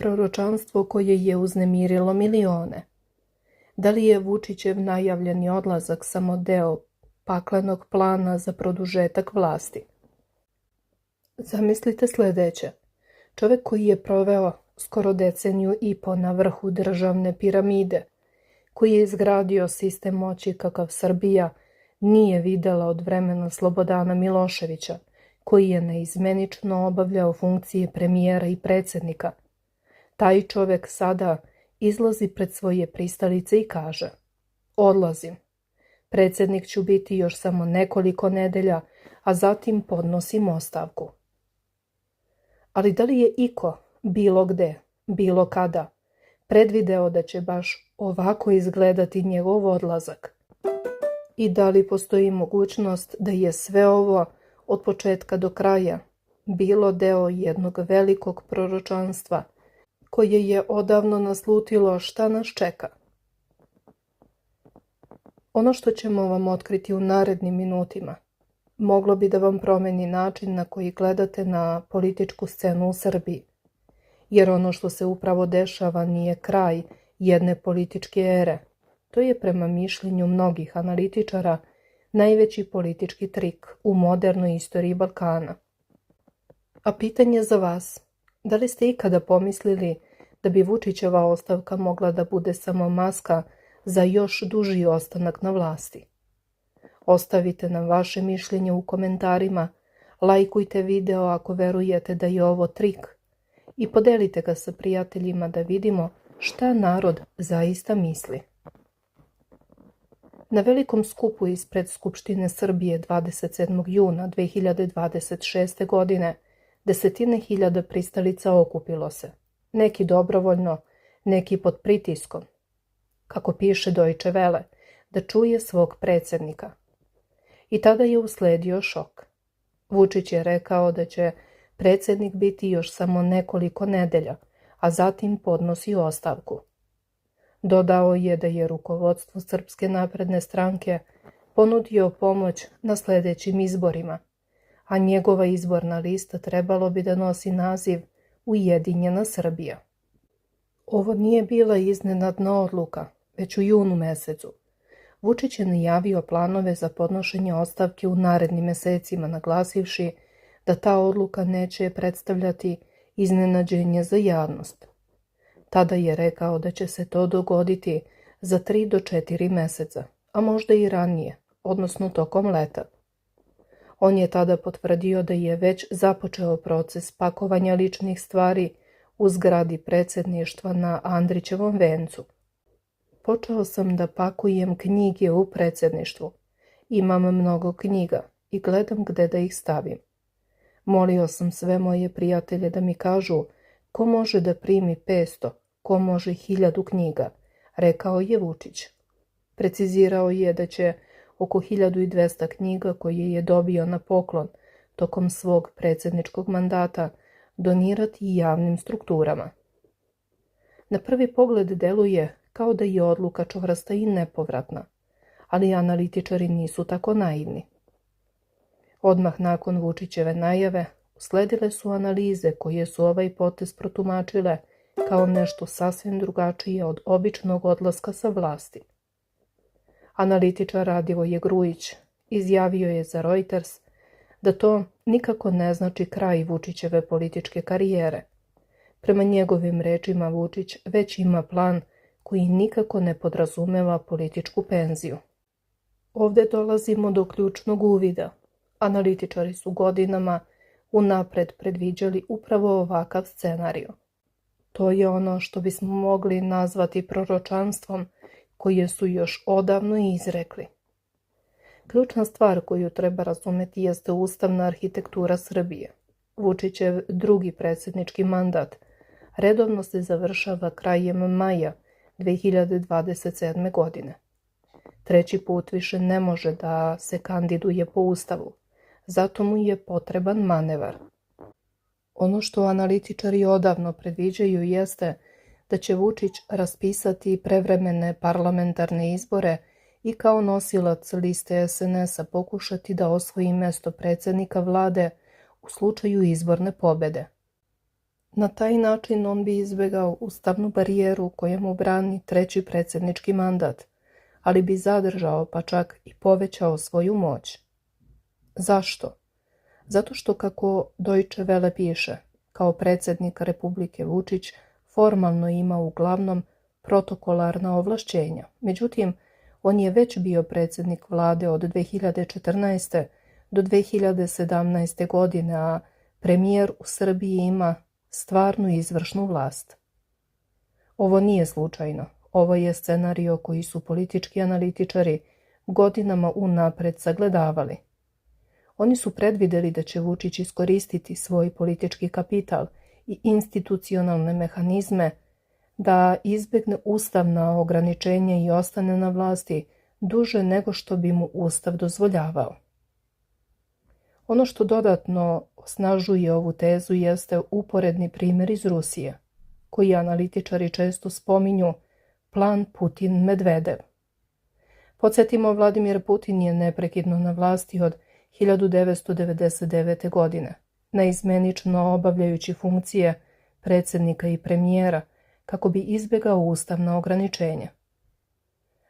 proročanstvo koje je uznemirilo milione? Da li je Vučićev najavljeni odlazak samo deo paklenog plana za produžetak vlasti? Zamislite sljedeće. Čovjek koji je proveo skoro deceniju i po na vrhu državne piramide, koji je izgradio sistem moći kakav Srbija nije videla od vremena Slobodana Miloševića, koji je neizmenično obavljao funkcije premijera i predsjednika. Taj čovjek sada izlazi pred svoje pristalice i kaže: odlazim. Predsjednik ću biti još samo nekoliko nedelja, a zatim podnosim ostavku. Ali da li je iko, bilo gde, bilo kada, predvideo da će baš ovako izgledati njegov odlazak? I da li postoji mogućnost da je sve ovo od početka do kraja bilo deo jednog velikog proročanstva koje je odavno naslutilo šta nas čeka? Ono što ćemo vam otkriti u narednim minutima moglo bi da vam promeni način na koji gledate na političku scenu u Srbiji. Jer ono što se upravo dešava nije kraj jedne političke ere. To je prema mišljenju mnogih analitičara najveći politički trik u modernoj istoriji Balkana. A pitanje za vas: da li ste ikada pomislili da bi Vučićeva ostavka mogla da bude samo maska za još duži ostanak na vlasti? Ostavite nam vaše mišljenje u komentarima, lajkujte video ako verujete da je ovo trik i podelite ga sa prijateljima da vidimo šta narod zaista misli. Na velikom skupu ispred Skupštine Srbije 27. juna 2026. godine desetine hiljada pristalica okupilo se, neki dobrovoljno, neki pod pritiskom, kako piše Deutsche Welle, da čuje svog predsjednika. I tada je usledio šok. Vučić je rekao da će predsjednik biti još samo nekoliko nedelja, a zatim podnosi ostavku. Dodao je da je rukovodstvo Srpske napredne stranke ponudio pomoć na sljedećim izborima, a njegova izborna lista trebalo bi da nosi naziv Ujedinjena Srbija. Ovo nije bila iznenadna odluka, već u junu mesecu. Vučić je najavio planove za podnošenje ostavke u narednim mesecima, naglasivši da ta odluka neće predstavljati iznenađenje za javnost. Tada je rekao da će se to dogoditi za 3 do 4 meseca, a možda i ranije, odnosno tokom leta. On je tada potvrdio da je već započeo proces pakovanja ličnih stvari u zgradi predsjedništva na Andrićevom vencu. Počeo sam da pakujem knjige u predsjedništvu. Imam mnogo knjiga i gledam gde da ih stavim. Molio sam sve moje prijatelje da mi kažu ko može da primi 500, ko može 1000 knjiga, rekao je Vučić. Precizirao je da će oko 1200 knjiga koje je dobio na poklon tokom svog predsjedničkog mandata donirati javnim strukturama. Na prvi pogled deluje kao da je odluka čvrsta i nepovratna, ali analitičari nisu tako naivni. Odmah nakon Vučićeve najave usledile su analize koje su ovaj potez protumačile kao nešto sasvim drugačije od običnog odlaska sa vlasti. Analitičar Radivoje Grujić izjavio je za Reuters da to nikako ne znači kraj Vučićeve političke karijere. Prema njegovim rečima Vučić već ima plan koji nikako ne podrazumeva političku penziju. Ovdje dolazimo do ključnog uvida. Analitičari su godinama unapred predviđali upravo ovakav scenariju. To je ono što bismo mogli nazvati proročanstvom koje su još odavno izrekli. Ključna stvar koju treba razumjeti jeste ustavna arhitektura Srbije. Vučićev drugi predsjednički mandat redovno se završava krajem maja 2027. godine. Treći put više ne može da se kandiduje po ustavu, zato mu je potreban manevar. Ono što analitičari odavno predviđaju jeste da će Vučić raspisati prevremene parlamentarne izbore i kao nosilac liste SNS-a pokušati da osvoji mesto predsjednika vlade u slučaju izborne pobjede. Na taj način on bi izbjegao ustavnu barijeru koja mu brani treći predsjednički mandat, ali bi zadržao pa čak i povećao svoju moć. Zašto? Zato što, kako Deutsche Welle piše, kao predsjednik Republike Vučić formalno ima uglavnom protokolarna ovlašćenja. Međutim, on je već bio predsjednik vlade od 2014. do 2017. godine, a premijer u Srbiji ima stvarnu izvršnu vlast. Ovo nije slučajno. Ovo je scenario koji su politički analitičari godinama unapred sagledavali. Oni su predvideli da će Vučić iskoristiti svoj politički kapital i institucionalne mehanizme da izbjegne ustavna ograničenja i ostane na vlasti duže nego što bi mu Ustav dozvoljavao. Ono što dodatno osnažuje ovu tezu jeste uporedni primjer iz Rusije, koji analitičari često spominju plan Putin-Medvedev. Podsjetimo, Vladimir Putin je neprekidno na vlasti od 1999. godine, naizmenično obavljajući funkcije predsjednika i premijera kako bi izbjegao ustavna ograničenja.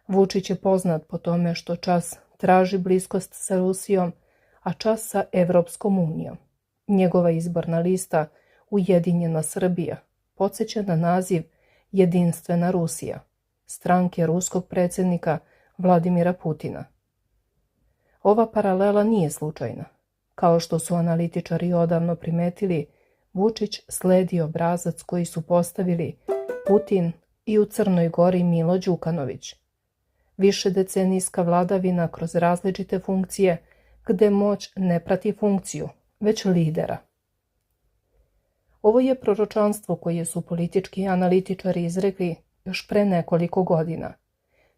Vučić je poznat po tome što čas traži bliskost sa Rusijom, a čas sa Evropskom unijom. Njegova izborna lista Ujedinjena Srbija podsjeća na naziv Jedinstvena Rusija, stranke ruskog predsjednika Vladimira Putina. Ova paralela nije slučajna. Kao što su analitičari odavno primetili, Vučić sledi obrazac koji su postavili Putin i u Crnoj Gori Milo Đukanović. Višedecenijska vladavina kroz različite funkcije, gde moć ne prati funkciju, već lidera. Ovo je proročanstvo koje su politički analitičari izrekli još pre nekoliko godina.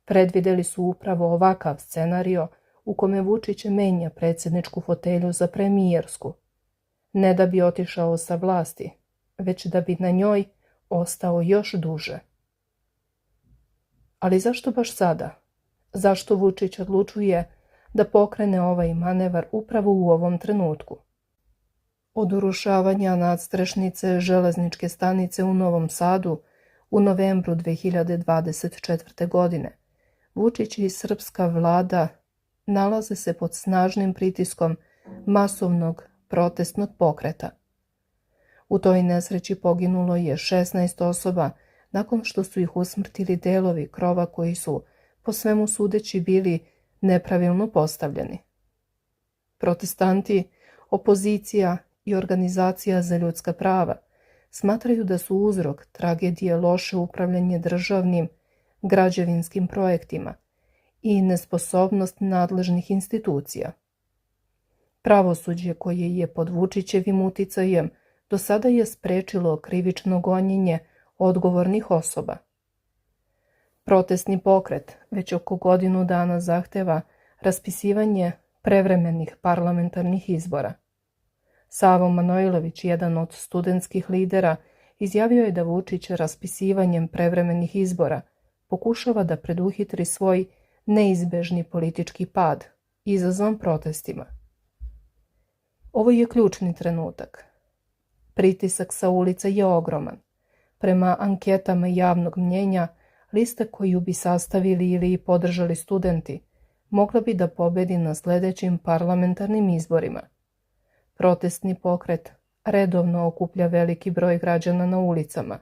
Predvideli su upravo ovakav scenario u kome Vučić menja predsjedničku fotelju za premijersku, ne da bi otišao sa vlasti, već da bi na njoj ostao još duže. Ali zašto baš sada? Zašto Vučić odlučuje da pokrene ovaj manevar upravo u ovom trenutku? Od urušavanja nadstrešnice železničke stanice u Novom Sadu u novembru 2024. godine, Vučić i srpska vlada nalaze se pod snažnim pritiskom masovnog protestnog pokreta. U toj nesreći poginulo je 16 osoba nakon što su ih usmrtili delovi krova koji su, po svemu sudeći, bili nepravilno postavljeni. Protestanti, opozicija i organizacija za ljudska prava smatraju da su uzrok tragedije loše upravljanje državnim građevinskim projektima i nesposobnost nadležnih institucija. Pravosuđe koje je pod Vučićevim uticajem do sada je sprečilo krivično gonjenje odgovornih osoba. Protestni pokret već oko godinu dana zahteva raspisivanje prevremenih parlamentarnih izbora. Savo Manojlović, jedan od studentskih lidera, izjavio je da Vučić raspisivanjem prevremenih izbora pokušava da preduhitri svoj neizbežni politički pad, izazvan protestima. Ovo je ključni trenutak. Pritisak sa ulica je ogroman. Prema anketama javnog mnjenja, lista koju bi sastavili ili podržali studenti mogla bi da pobedi na sljedećim parlamentarnim izborima. Protestni pokret redovno okuplja veliki broj građana na ulicama.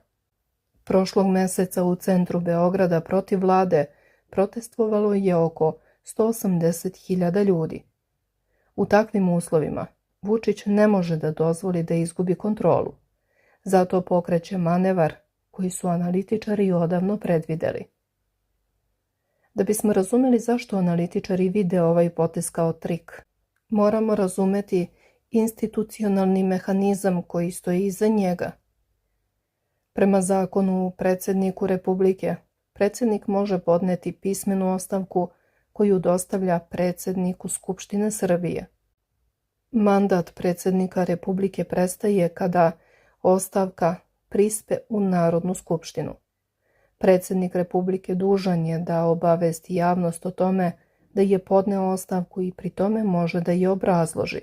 Prošlog meseca u centru Beograda protiv vlade protestvovalo je oko 180.000 ljudi. U takvim uslovima Vučić ne može da dozvoli da izgubi kontrolu. Zato pokreće manevar koji su analitičari odavno predvideli. Da bismo razumeli zašto analitičari vide ovaj potez kao trik, moramo razumeti institucionalni mehanizam koji stoji iza njega. Prema zakonu predsjedniku Republike, predsjednik može podneti pismenu ostavku koju dostavlja predsjedniku Skupštine Srbije. Mandat predsjednika Republike prestaje kada ostavka prispe u Narodnu skupštinu. Predsjednik Republike dužan je da obavesti javnost o tome da je podneo ostavku i pri tome može da je obrazloži.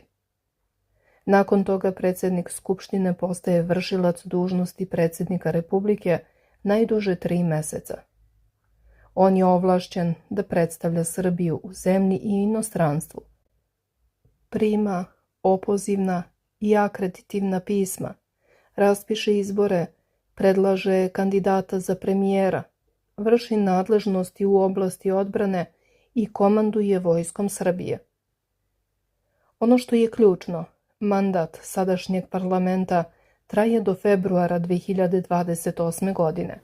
Nakon toga predsjednik Skupštine postaje vršilac dužnosti predsjednika Republike najduže 3 meseca. On je ovlašćen da predstavlja Srbiju u zemlji i inostranstvu. Prima opozivna i akreditivna pisma, raspiše izbore, predlaže kandidata za premijera, vrši nadležnosti u oblasti odbrane i komanduje vojskom Srbije. Ono što je ključno, mandat sadašnjeg parlamenta traje do februara 2028. godine.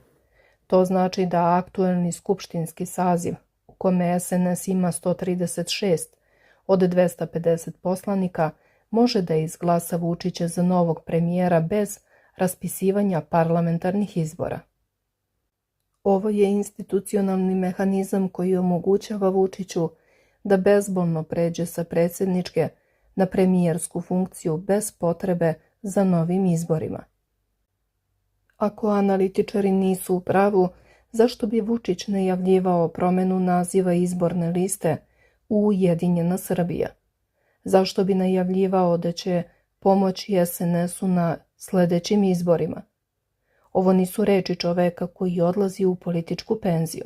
To znači da aktuelni skupštinski saziv, u kome SNS ima 136 od 250 poslanika, može da izglasa Vučića za novog premijera bez raspisivanja parlamentarnih izbora. Ovo je institucionalni mehanizam koji omogućava Vučiću da bezbolno pređe sa predsjedničke na premijersku funkciju bez potrebe za novim izborima. Ako analitičari nisu u pravu, zašto bi Vučić najavljivao promenu naziva izborne liste u Ujedinjena Srbija? Zašto bi najavljivao da će pomoći SNS-u na sljedećim izborima? Ovo nisu reči čoveka koji odlazi u političku penziju.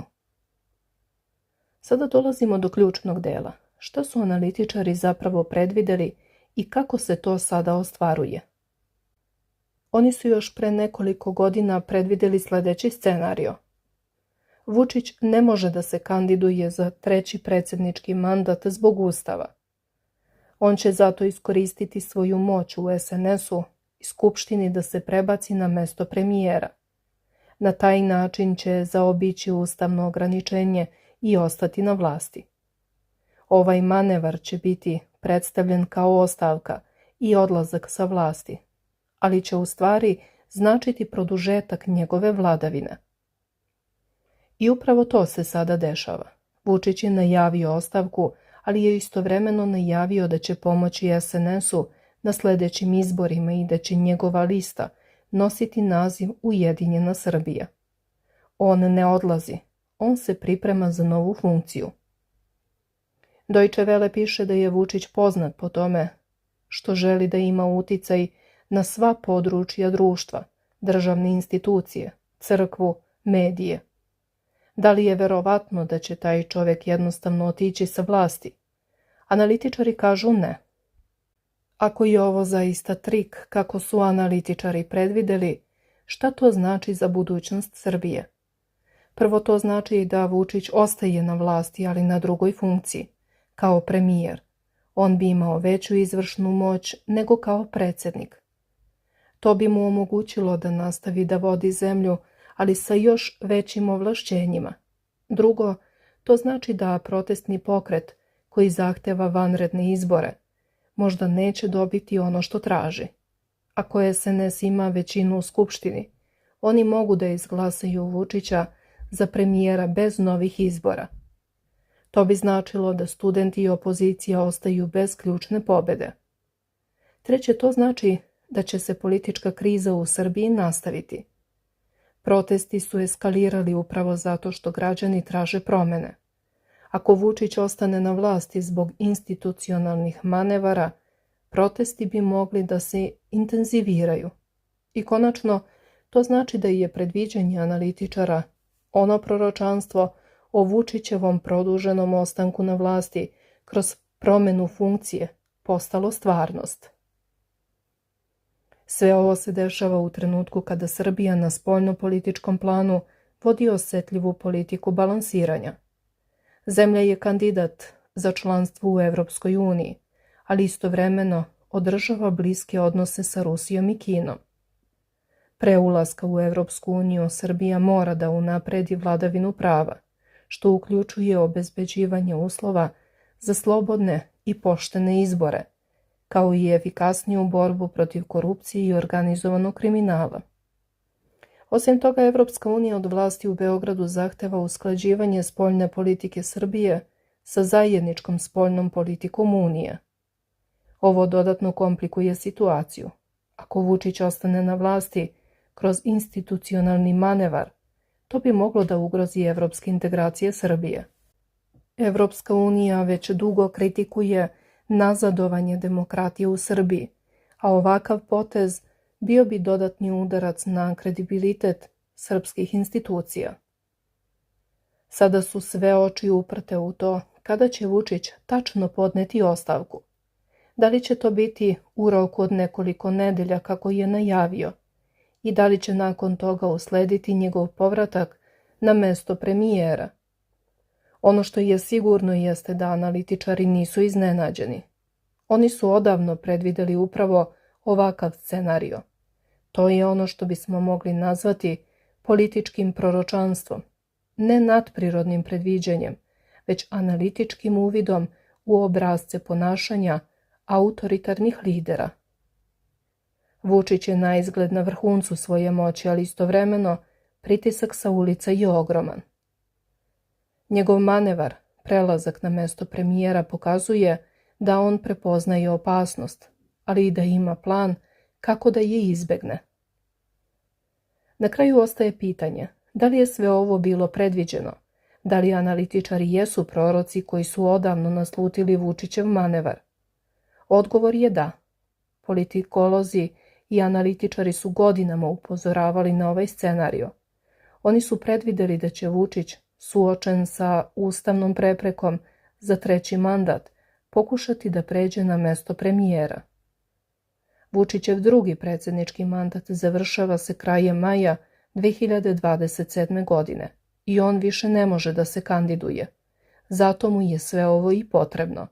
Sada dolazimo do ključnog dela. Šta su analitičari zapravo predvideli i kako se to sada ostvaruje? Oni su još pre nekoliko godina predvideli sljedeći scenario. Vučić ne može da se kandiduje za 3. predsjednički mandat zbog Ustava. On će zato iskoristiti svoju moć u SNS-u i Skupštini da se prebaci na mesto premijera. Na taj način će zaobići ustavno ograničenje i ostati na vlasti. Ovaj manevar će biti predstavljen kao ostavka i odlazak sa vlasti, ali će u stvari značiti produžetak njegove vladavine. I upravo to se sada dešava. Vučić je najavio ostavku, ali je istovremeno najavio da će pomoći SNS-u na sljedećim izborima i da će njegova lista nositi naziv Ujedinjena Srbija. On ne odlazi, on se priprema za novu funkciju. Deutsche Welle piše da je Vučić poznat po tome što želi da ima uticaj na sva područja društva, državne institucije, crkvu, medije. Da li je verovatno da će taj čovjek jednostavno otići sa vlasti? Analitičari kažu ne. Ako je ovo zaista trik, kako su analitičari predvideli, šta to znači za budućnost Srbije? Prvo, to znači da Vučić ostaje na vlasti, ali na drugoj funkciji, kao premijer. On bi imao veću izvršnu moć nego kao predsjednik. To bi mu omogućilo da nastavi da vodi zemlju, ali sa još većim ovlašćenjima. Drugo, to znači da protestni pokret koji zahteva vanredne izbore možda neće dobiti ono što traži. Ako SNS ima većinu u Skupštini, oni mogu da izglasaju Vučića za premijera bez novih izbora. To bi značilo da studenti i opozicija ostaju bez ključne pobjede. Treće, to znači da će se politička kriza u Srbiji nastaviti. Protesti su eskalirali upravo zato što građani traže promjene. Ako Vučić ostane na vlasti zbog institucionalnih manevara, protesti bi mogli da se intenziviraju. I konačno, to znači da je predviđanje analitičara, ono proročanstvo o Vučićevom produženom ostanku na vlasti kroz promjenu funkcije, postalo stvarnost. Sve ovo se dešava u trenutku kada Srbija na spoljno-političkom planu vodi osjetljivu politiku balansiranja. Zemlja je kandidat za članstvo u Evropskoj uniji, ali istovremeno održava bliske odnose sa Rusijom i Kinom. Pre ulaska u Evropsku uniju Srbija mora da unapredi vladavinu prava, što uključuje obezbeđivanje uslova za slobodne i poštene izbore, kao i efikasniju borbu protiv korupcije i organizovanog kriminala. Osim toga, Evropska unija od vlasti u Beogradu zahteva usklađivanje spoljne politike Srbije sa zajedničkom spoljnom politikom Unije. Ovo dodatno komplikuje situaciju. Ako Vučić ostane na vlasti kroz institucionalni manevar, to bi moglo da ugrozi evropske integracije Srbije. Evropska unija već dugo kritikuje nazadovanje demokratije u Srbiji, a ovakav potez bio bi dodatni udarac na kredibilitet srpskih institucija. Sada su sve oči uprte u to kada će Vučić tačno podneti ostavku. Da li će to biti u roku od nekoliko nedelja kako je najavio i da li će nakon toga uslediti njegov povratak na mesto premijera? Ono što je sigurno jeste da analitičari nisu iznenađeni. Oni su odavno predvideli upravo ovakav scenario. To je ono što bismo mogli nazvati političkim proročanstvom, ne nadprirodnim predviđanjem, već analitičkim uvidom u obrasce ponašanja autoritarnih lidera. Vučić je naizgled na vrhuncu svoje moći, ali istovremeno pritisak sa ulica je ogroman. Njegov manevar, prelazak na mesto premijera, pokazuje da on prepoznaje opasnost, ali i da ima plan kako da je izbegne. Na kraju ostaje pitanje, da li je sve ovo bilo predviđeno, da li analitičari jesu proroci koji su odavno naslutili Vučićev manevar? Odgovor je da. Politikolozi i analitičari su godinama upozoravali na ovaj scenario. Oni su predvideli da će Vučić, suočen sa ustavnom preprekom za 3. mandat, pokušati da pređe na mesto premijera. Vučićev 2. predsjednički mandat završava se krajem maja 2027. godine i on više ne može da se kandiduje. Zato mu je sve ovo i potrebno.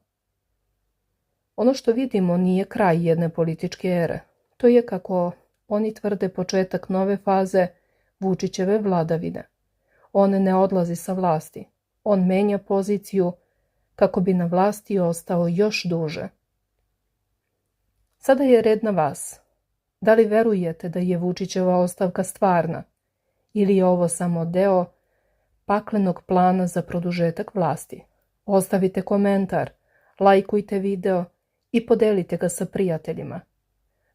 Ono što vidimo nije kraj jedne političke ere. To je, kako oni tvrde, početak nove faze Vučićeve vladavine. On ne odlazi sa vlasti. On menja poziciju kako bi na vlasti ostao još duže. Sada je red na vas. Da li verujete da je Vučićeva ostavka stvarna ili je ovo samo deo paklenog plana za produžetak vlasti? Ostavite komentar, lajkujte video i podelite ga sa prijateljima.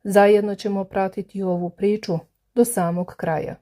Zajedno ćemo pratiti ovu priču do samog kraja.